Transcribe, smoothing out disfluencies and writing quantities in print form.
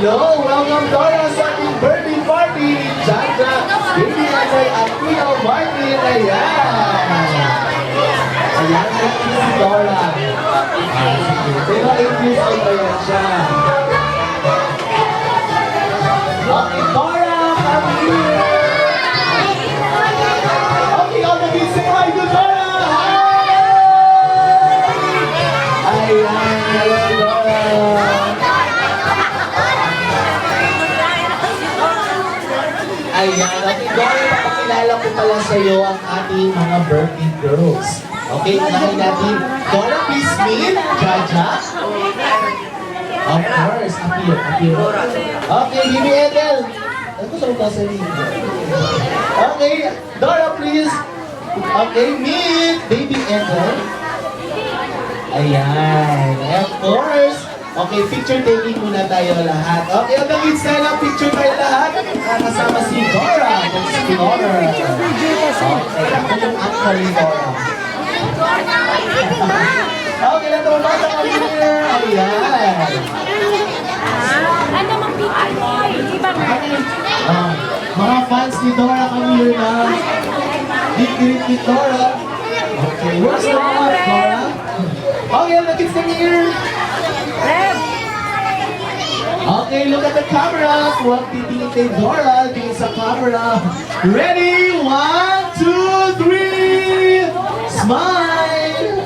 Hello! Welcome Dora sa ating birthday party ni Jaja, Baby Ethel at Kuya Martin. Ayan! Ayan na si Dora. Pero 8 years old pa yan siya. Okay, Dora, come here! Okay, all the kids say hi to Dora! Hi! Ayan, hello Dora! Ayan, okay, Dora, papakilala ko pala sa iyo ang ating mga birthday girls. Okay, unahin natin. Dora, please meet Jaja. Of course, appear. Okay, Baby Ethel. Ano sa mga sa Okay, Dora, please. Okay, meet Baby Ethel. Ayan, of course. Okay, picture taking muna tayo lahat. Okay, ang kids na picture tayo lahat. Kasama si Dora. That's Dora. Okay, ako yung actually Dora. Okay, lang ito mga kami here. Ayan. Ano mang picture mo? Hindi ba Mga fans ni Dora kami here na. Big ni Dora. Okay, where's the mga Dora? Okay, ang kids kami here. Okay, look at the camera. Huwag titingin kay Dora. Tingin sa camera. Ready? 1, 2, 3. Smile.